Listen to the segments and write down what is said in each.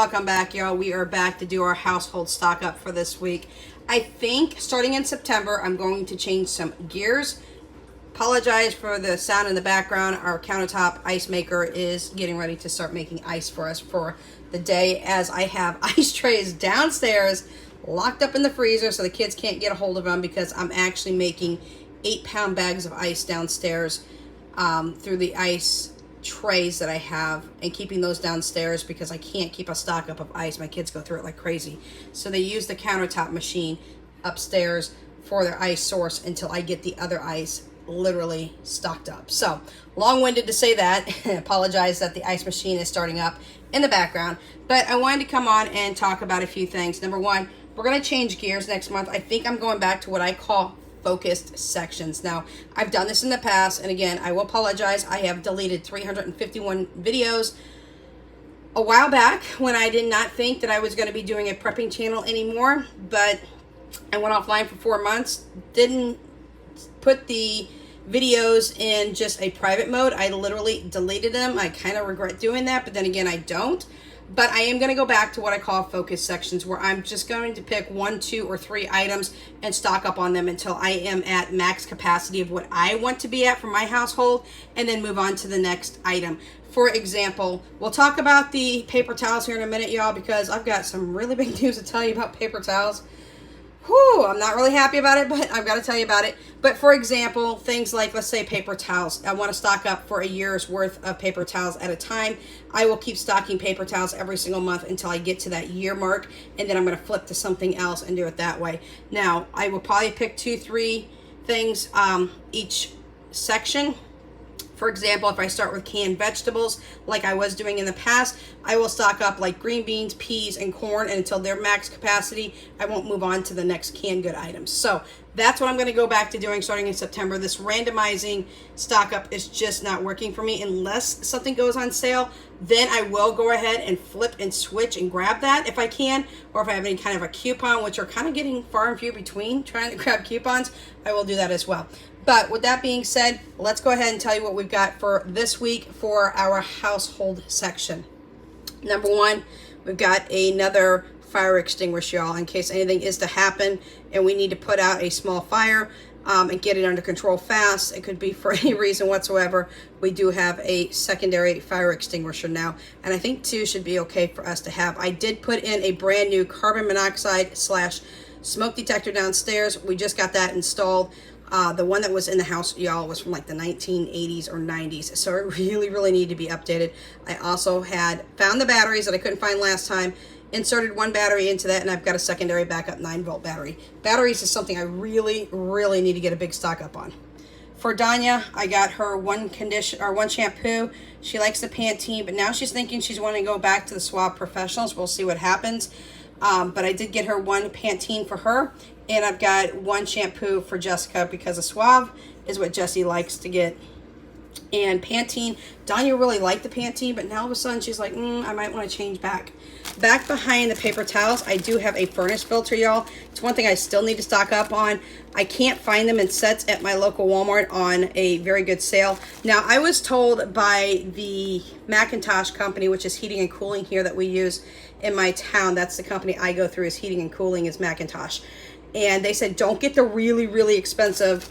Welcome back, y'all. We are back to do our household stock up for this week. I think starting in September, I'm going to change some gears. Apologize for the sound in the background. Our countertop ice maker is getting ready to start making ice for us for the day, as I have ice trays downstairs locked up in the freezer so the kids can't get a hold of them, because I'm actually making 8-pound bags of ice downstairs through the ice trays that I have, and keeping those downstairs because I can't keep a stock up of ice. My kids go through it like crazy. So they use the countertop machine upstairs for their ice source until I get the other ice literally stocked up. So long-winded to say that. Apologize that the ice machine is starting up in the background, but I wanted to come on and talk about a few things. Number one, we're going to change gears next month. I think I'm going back to what I call focused sections. Now, I've done this in the past, and again, I will apologize. I have deleted 351 videos a while back when I did not think that I was going to be doing a prepping channel anymore, but I went offline for 4 months, didn't put the videos in just a private mode. I literally deleted them. I kind of regret doing that, but then again, I don't. But I am going to go back to what I call focus sections, where I'm just going to pick 1, 2, or 3 items and stock up on them until I am at max capacity of what I want to be at for my household, and then move on to the next item. For example, we'll talk about the paper towels here in a minute, y'all, because I've got some really big news to tell you about paper towels. Whew, I'm not really happy about it, but I've got to tell you about it. But for example, things like, let's say, paper towels. I want to stock up for a year's worth of paper towels at a time. I will keep stocking paper towels every single month until I get to that year mark, and then I'm going to flip to something else and do it that way. Now, I will probably pick 2, 3 things each section. For example, if I start with canned vegetables, like I was doing in the past, I will stock up like green beans, peas, and corn, and until they're max capacity, I won't move on to the next canned good items. So that's what I'm going to go back to doing starting in September. This randomizing stock up is just not working for me. Unless something goes on sale, then I will go ahead and flip and switch and grab that if I can, or if I have any kind of a coupon, which are kind of getting far and few between trying to grab coupons, I will do that as well. But with that being said, let's go ahead and tell you what we've got for this week for our household section. Number one, we've got another fire extinguisher, y'all, in case anything is to happen and we need to put out a small fire and get it under control fast. It could be for any reason whatsoever. We do have a secondary fire extinguisher now, and I think 2 should be okay for us to have. I did put in a brand new carbon monoxide / smoke detector downstairs. We just got that installed. The one that was in the house, y'all, was from like the 1980s or 90s, so it really need to be updated. I also had found the batteries that I couldn't find last time, inserted 1 battery into that, and I've got a secondary backup 9-volt battery. Batteries is something I really need to get a big stock up on. For Danya, I got her one shampoo. She likes the Pantene, but now she's thinking she's wanting to go back to the Suave Professionals. We'll see what happens. But I did get her 1 Pantene for her, and I've got 1 shampoo for Jessica, because a Suave is what Jessie likes to get. And Pantene, Danya really liked the Pantene, but now all of a sudden she's like, I might want to change back. Back behind the paper towels, I do have a furnace filter, y'all. It's one thing I still need to stock up on. I can't find them in sets at my local Walmart on a very good sale. Now, I was told by the Macintosh company, which is heating and cooling here that we use in my town. That's the company I go through, is heating and cooling, is Macintosh. And they said, don't get the really expensive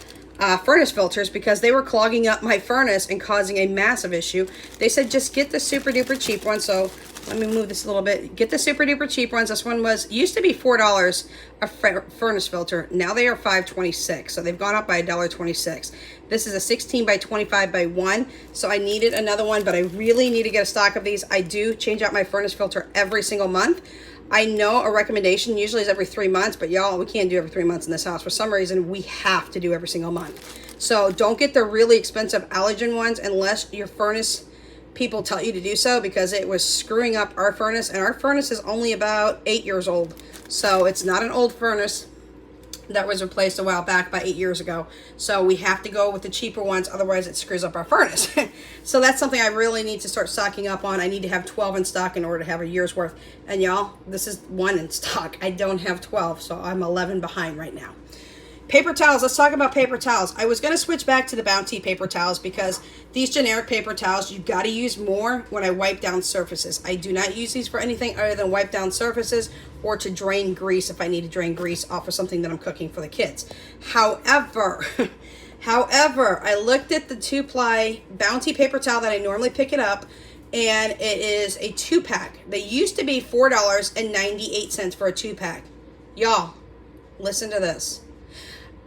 furnace filters, because they were clogging up my furnace and causing a massive issue. They said just get the super duper cheap one. So let me move this a little bit. Get the super duper cheap ones. This one used to be $4 a furnace filter. Now they are $5.26. So they've gone up by $1.26. This is a 16 by 25 by 1. So I needed another one, but I really need to get a stock of these. I do change out my furnace filter every single month. I know a recommendation usually is every 3 months, but y'all, we can't do every 3 months in this house. For some reason, we have to do every single month. So don't get the really expensive allergen ones unless your furnace people tell you to do so, because it was screwing up our furnace, and our furnace is only about 8 years old. So it's not an old furnace that was replaced a while back, by 8 years ago. So we have to go with the cheaper ones, otherwise it screws up our furnace. So that's something I really need to start stocking up on. I need to have 12 in stock in order to have a year's worth. And y'all, this is 1 in stock. I don't have 12, so I'm 11 behind right now. Paper towels, let's talk about paper towels. I was going to switch back to the Bounty paper towels because these generic paper towels, you've got to use more when I wipe down surfaces. I do not use these for anything other than wipe down surfaces or to drain grease if I need to drain grease off of something that I'm cooking for the kids. However, I looked at the 2-ply Bounty paper towel that I normally pick it up, and it is a 2-pack. They used to be $4.98 for a 2-pack. Y'all, listen to this.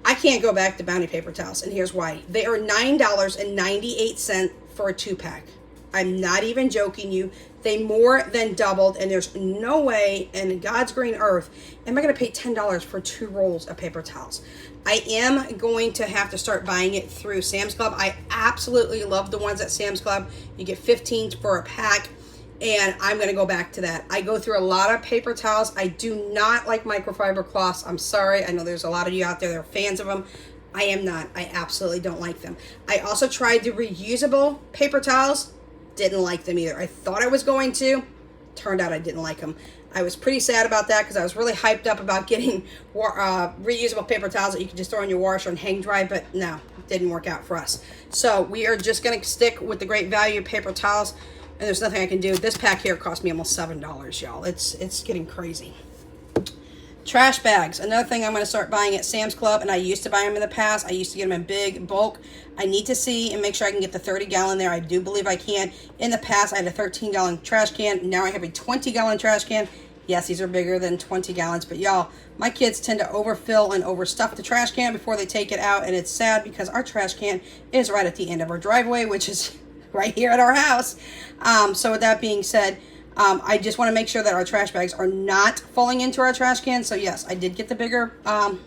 I can't go back to Bounty paper towels, and here's why. They are $9.98 for a 2-pack. I'm not even joking you. They more than doubled, and there's no way in God's green earth am I going to pay $10 for 2 rolls of paper towels. I am going to have to start buying it through Sam's Club. I absolutely love the ones at Sam's Club. You get 15 for a pack, and I'm going to go back to that. I go through a lot of paper towels. I do not like microfiber cloths. I'm sorry. I know there's a lot of you out there that are fans of them. I am not. I absolutely don't like them. I also tried the reusable paper towels. Didn't like them either. I thought I was going to. Turned out I didn't like them. I was pretty sad about that because I was really hyped up about getting reusable paper towels that you can just throw in your washer and hang dry, but no, it didn't work out for us. So we are just going to stick with the great value paper towels, and there's nothing I can do. This pack here cost me almost $7, y'all. It's getting crazy. Trash bags, another thing I'm going to start buying at Sam's Club, and I used to buy them in the past. I used to get them in big bulk. I need to see and make sure I can get the 30-gallon there. I do believe I can. In the past, I had a 13-gallon trash can. Now I have a 20-gallon trash can. Yes, these are bigger than 20 gallons, but y'all, my kids tend to overfill and overstuff the trash can before they take it out, and it's sad because our trash can is right at the end of our driveway, which is right here at our house. So with that being said, I just want to make sure that our trash bags are not falling into our trash can. So yes, I did get the bigger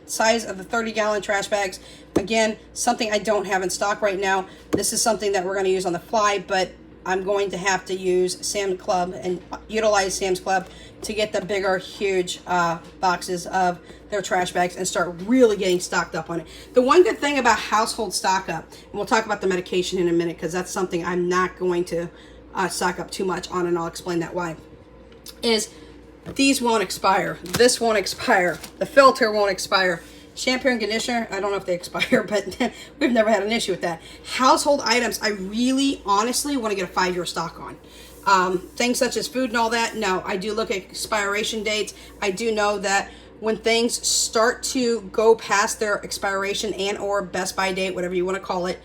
size of the 30-gallon trash bags. Again, something I don't have in stock right now. This is something that we're going to use on the fly, but I'm going to have to use Sam's Club and utilize Sam's Club to get the bigger, huge boxes of their trash bags and start really getting stocked up on it. The one good thing about household stock up, and we'll talk about the medication in a minute because that's something I'm not going to stock up too much on, and I'll explain that why, is these won't expire. This won't expire. The filter won't expire. Shampoo and conditioner, I don't know if they expire, but we've never had an issue with that. Household items, I really, honestly want to get a 5-year stock on. Things such as food and all that, no. I do look at expiration dates. I do know that when things start to go past their expiration and or best by date, whatever you want to call it,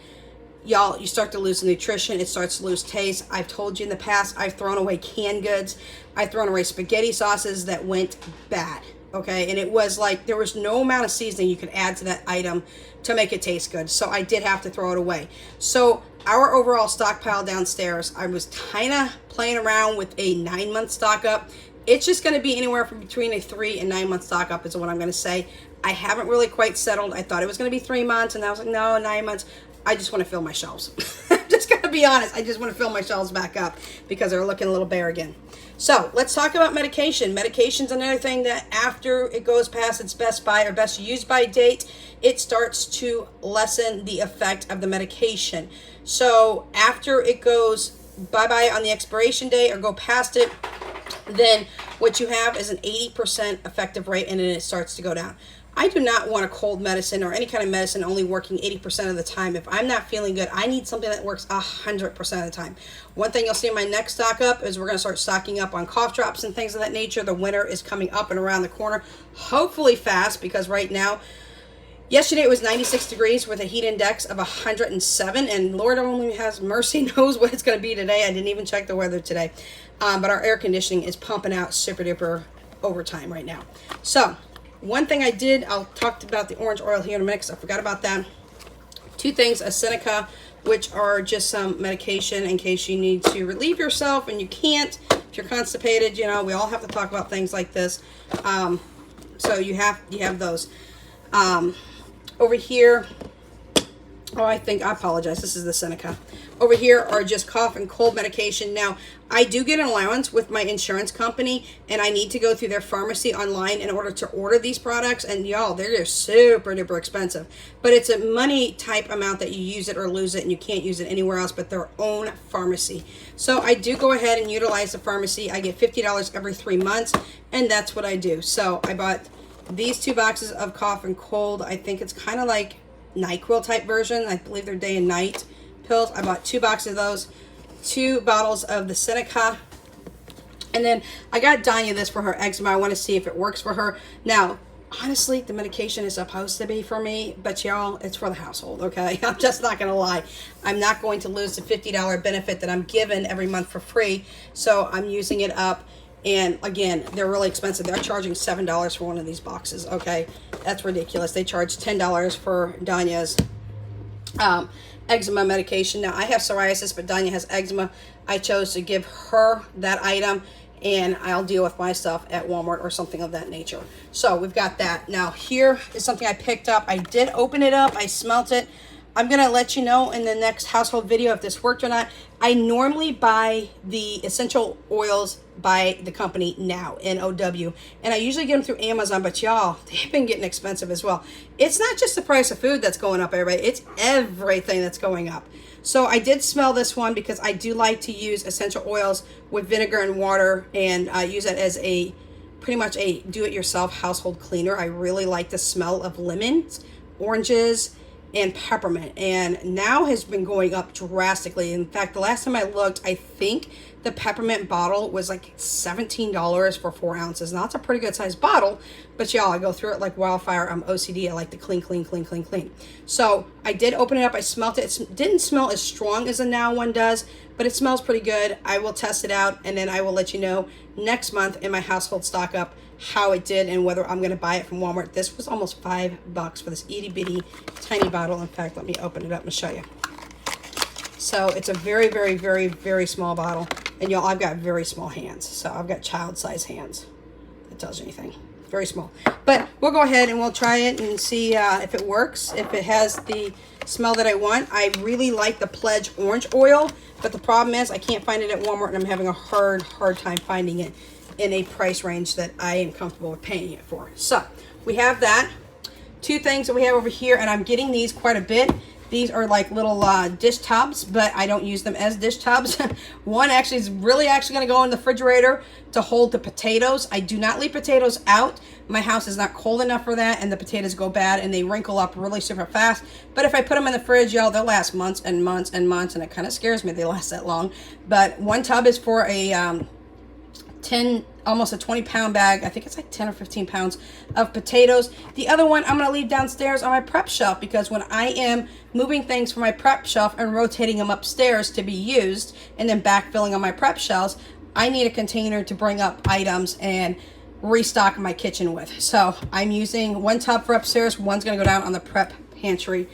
y'all, you start to lose the nutrition. It starts to lose taste. I've told you in the past, I've thrown away canned goods. I've thrown away spaghetti sauces that went bad. Okay, and it was like there was no amount of seasoning you could add to that item to make it taste good. So I did have to throw it away. So our overall stockpile downstairs, I was kind of playing around with a 9-month stock up. It's just going to be anywhere from between a 3 and 9 month stock up is what I'm going to say. I haven't really quite settled. I thought it was going to be 3 months, and I was like, no, 9 months. I just want to fill my shelves. I'm just going to be honest. I just want to fill my shelves back up because they're looking a little bare again. So let's talk about medication. Medication's another thing that after it goes past its best by or best used by date, it starts to lessen the effect of the medication. So after it goes bye-bye on the expiration date or go past it, then what you have is an 80% effective rate, and then it starts to go down. I do not want a cold medicine or any kind of medicine only working 80% of the time. If I'm not feeling good, I need something that works 100% of the time. One thing you'll see in my next stock up is we're going to start stocking up on cough drops and things of that nature. The winter is coming up and around the corner, hopefully fast, because right now, yesterday it was 96 degrees with a heat index of 107, and Lord only has mercy knows what it's going to be today. I didn't even check the weather today, but our air conditioning is pumping out super duper overtime right now. So one thing I did, I'll talk about the orange oil here in a minute because I forgot about that. 2 things, a Seneca, which are just some medication in case you need to relieve yourself and you can't. If you're constipated, you know, we all have to talk about things like this. So you have those. Over here, I apologize. This is the Seneca. Over here are just cough and cold medication. Now, I do get an allowance with my insurance company, and I need to go through their pharmacy online in order to order these products. And y'all, they're super duper expensive. But it's a money type amount that you use it or lose it, and you can't use it anywhere else but their own pharmacy. So I do go ahead and utilize the pharmacy. I get $50 every 3 months, and that's what I do. So I bought these 2 boxes of cough and cold. I think it's kind of like NyQuil type version. I believe they're day and night pills. I bought 2 boxes of those, 2 bottles of the Seneca. And then I got Danya this for her eczema. I want to see if it works for her. Now, honestly, the medication is supposed to be for me, but y'all, it's for the household, okay? I'm just not going to lie. I'm not going to lose the $50 benefit that I'm given every month for free, so I'm using it up. And again, they're really expensive. They're charging $7 for one of these boxes, okay? That's ridiculous. They charge $10 for Danya's eczema medication. Now, I have psoriasis, but Danya has eczema. I chose to give her that item, and I'll deal with my stuff at Walmart or something of that nature. So we've got that. Now here is something I picked up. I did open it up. I smelt it. I'm going to let you know in the next household video if this worked or not. I normally buy the essential oils by the company Now, N-O-W. And I usually get them through Amazon, but y'all, they've been getting expensive as well. It's not just the price of food that's going up, everybody. It's everything that's going up. So I did smell this one because I do like to use essential oils with vinegar and water, and use it as a pretty much a do-it-yourself household cleaner. I really like the smell of lemons, oranges, and peppermint, and Now has been going up drastically. In fact, the last time I looked, I think the peppermint bottle was like $17 for 4 ounces. Now, that's a pretty good sized bottle, but y'all, I go through it like wildfire. I'm OCD. I like to clean, clean, clean, clean, clean. So I did open it up. I smelled it. It didn't smell as strong as the Now one does, but it smells pretty good. I will test it out, and then I will let you know next month in my household stock up how it did and whether I'm going to buy it from Walmart. This was almost $5 for this itty bitty tiny bottle. In fact, let me open it up and show you. So it's a very, very, very, very small bottle. And y'all, I've got very small hands. So I've got child size hands. If it tells you anything. Very small. But we'll go ahead and we'll try it and see if it works. If it has the smell that I want. I really like the Pledge orange oil. But the problem is I can't find it at Walmart, and I'm having a hard time finding it in a price range that I am comfortable with paying it for. So we have that. 2 things that we have over here, and I'm getting these quite a bit. These are like little dish tubs, but I don't use them as dish tubs. One actually is really going to go in the refrigerator to hold the potatoes. I do not leave potatoes out. My house is not cold enough for that, and the potatoes go bad and they wrinkle up really super fast. But if I put them in the fridge, y'all, they'll last months and months and months, and it kind of scares me they last that long. But one tub is for a almost a 20-pound bag. I think it's like 10 or 15 pounds of potatoes. The other one I'm going to leave downstairs on my prep shelf, because when I am moving things from my prep shelf and rotating them upstairs to be used and then backfilling on my prep shelves, I need a container to bring up items and restock my kitchen with. So I'm using one tub for upstairs. One's going to go down on the prep pantry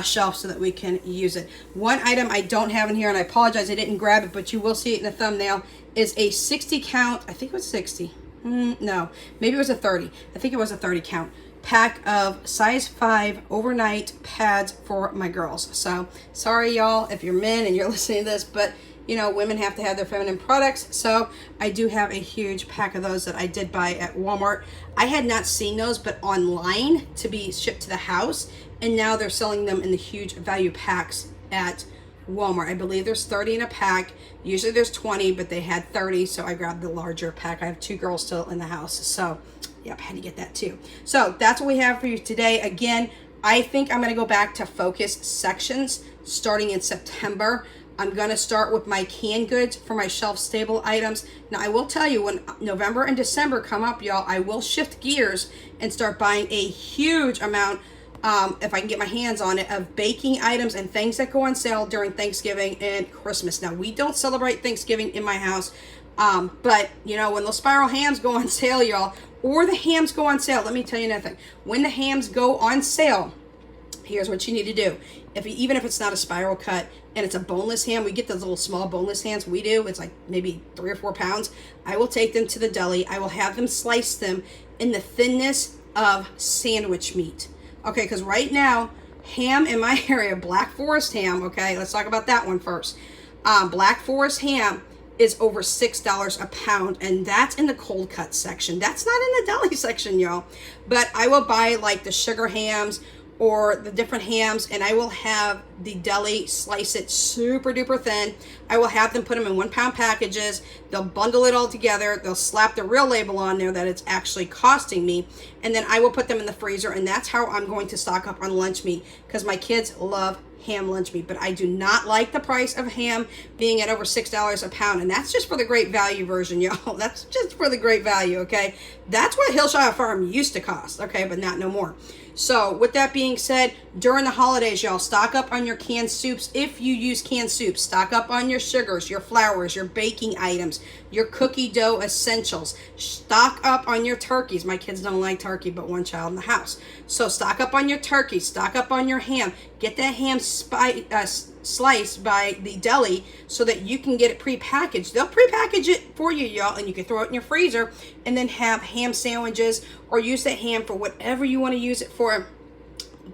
shelf so that we can use it. One item I don't have in here, and I apologize I didn't grab it, but you will see it in the thumbnail, is a 60 count, I think it was 60, no, maybe it was a 30, I think it was a 30 count pack of size 5 overnight pads for my girls. So sorry y'all if you're men and you're listening to this, but you know, women have to have their feminine products. So I do have a huge pack of those that I did buy at Walmart. I had not seen those but online to be shipped to the house, and now they're selling them in the huge value packs at Walmart. I believe there's 30 in a pack. Usually there's 20, but they had 30, so I grabbed the larger pack. I have 2 girls still in the house, so yep, I had to get that too. So that's what we have for you today. Again, I think I'm going to go back to focus sections starting in September. I'm going to start with my canned goods for my shelf stable items. Now, I will tell you, when November and December come up, y'all, I will shift gears and start buying a huge amount, if I can get my hands on it, of baking items and things that go on sale during Thanksgiving and Christmas. Now, we don't celebrate Thanksgiving in my house, but, you know, when those spiral hams go on sale, y'all, or the hams go on sale, let me tell you nothing. When the hams go on sale, here's what you need to do. Even if it's not a spiral cut and it's a boneless ham, we get those little small boneless hams. We do. It's like maybe 3 or 4 pounds. I will take them to the deli. I will have them slice them in the thinness of sandwich meat. Okay, because right now, ham in my area, Black Forest ham, okay, let's talk about that one first. Black Forest ham is over $6 a pound, and that's in the cold cut section. That's not in the deli section, y'all. But I will buy like the sugar hams or the different hams, and I will have the deli slice it super duper thin. I will have them put them in 1 pound packages. They'll bundle it all together. They'll slap the real label on there that it's actually costing me, and then I will put them in the freezer, and that's how I'm going to stock up on lunch meat, because my kids love ham lunch meat. But I do not like the price of ham being at over $6 a pound, and that's just for the great value version, y'all. That's just for the great value, okay? That's what Hillshire Farm used to cost, okay, but not no more. So with that being said, during the holidays, y'all, stock up on your canned soups. If you use canned soups, stock up on your sugars, your flours, your baking items, your cookie dough essentials. Stock up on your turkeys. My kids don't like turkey, but one child in the house. So stock up on your turkey, stock up on your ham. Get that ham sliced by the deli so that you can get it pre-packaged. They'll pre-package it for you, y'all, and you can throw it in your freezer and then have ham sandwiches or use that ham for whatever you want to use it for.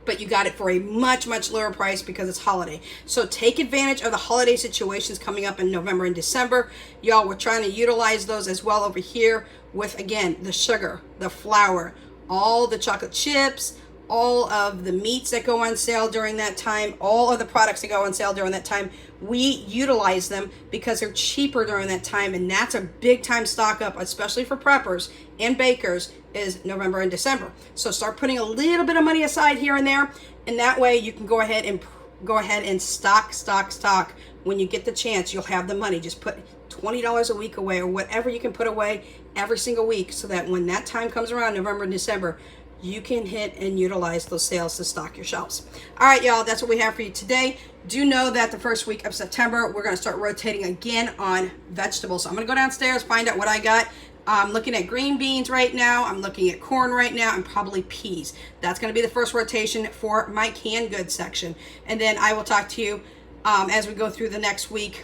But you got it for a much, much lower price because it's holiday. So take advantage of the holiday situations coming up in November and December. Y'all, we're trying to utilize those as well over here with, again, the sugar, the flour, all the chocolate chips, all of the meats that go on sale during that time, all of the products that go on sale during that time. We utilize them because they're cheaper during that time, and that's a big time stock up, especially for preppers and bakers, is November and December. So start putting a little bit of money aside here and there, and that way you can go ahead and stock. When you get the chance, you'll have the money. Just put $20 a week away or whatever you can put away every single week so that when that time comes around, November and December, you can hit and utilize those sales to stock your shelves. All right, y'all, that's what we have for you today. Do know that the first week of September, we're going to start rotating again on vegetables. So I'm going to go downstairs, find out what I got. I'm looking at green beans right now. I'm looking at corn right now, and probably peas. That's going to be the first rotation for my canned goods section. And then I will talk to you as we go through the next week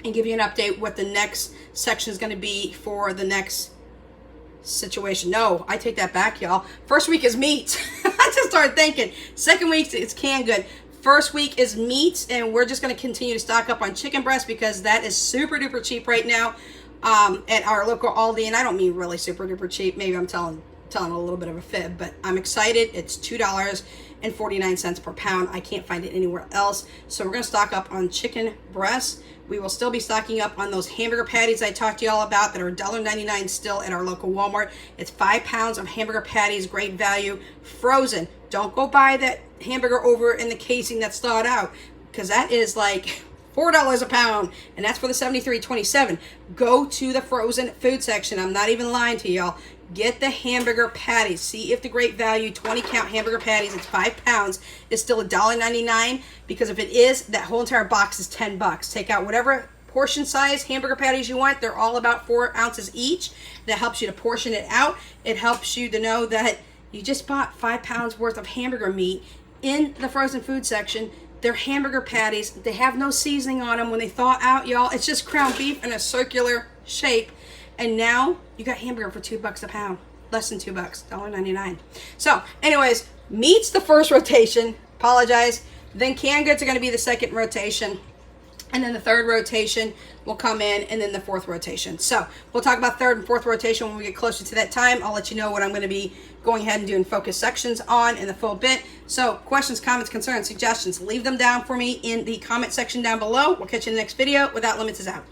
and give you an update what the next section is going to be for the next situation. No, I take that back, y'all. First week is meat. I just started thinking. Second week it's canned good. First week is meats, and we're just going to continue to stock up on chicken breast because that is super duper cheap right now at our local Aldi. And I don't mean really super duper cheap. Maybe I'm telling a little bit of a fib, but I'm excited. It's $2.49 per pound. I can't find it anywhere else. So we're going to stock up on chicken breasts. We will still be stocking up on those hamburger patties I talked to y'all about that are $1.99 still at our local Walmart. It's 5 pounds of hamburger patties, great value, frozen. Don't go buy that hamburger over in the casing that's thawed out, because that is like $4 a pound, and that's for the 73.27. Go to the frozen food section. I'm not even lying to y'all. Get the hamburger patties. See if the great value 20 count hamburger patties, it's 5 pounds, is still $1.99, because if it is, that whole entire box is $10. Take out whatever portion size hamburger patties you want. They're all about 4 ounces each. That helps you to portion it out. It helps you to know that you just bought 5 pounds worth of hamburger meat in the frozen food section. They're hamburger patties. They have no seasoning on them when they thaw out, y'all. It's just ground beef in a circular shape. And now you got hamburger for $2 a pound. Less than $2, $1.99. So anyways, meat's the first rotation. Apologize. Then canned goods are going to be the second rotation. And then the third rotation will come in, and then the fourth rotation. So we'll talk about third and fourth rotation when we get closer to that time. I'll let you know what I'm going to be going ahead and doing focus sections on in the full bit. So questions, comments, concerns, suggestions, leave them down for me in the comment section down below. We'll catch you in the next video. Without Limits is out.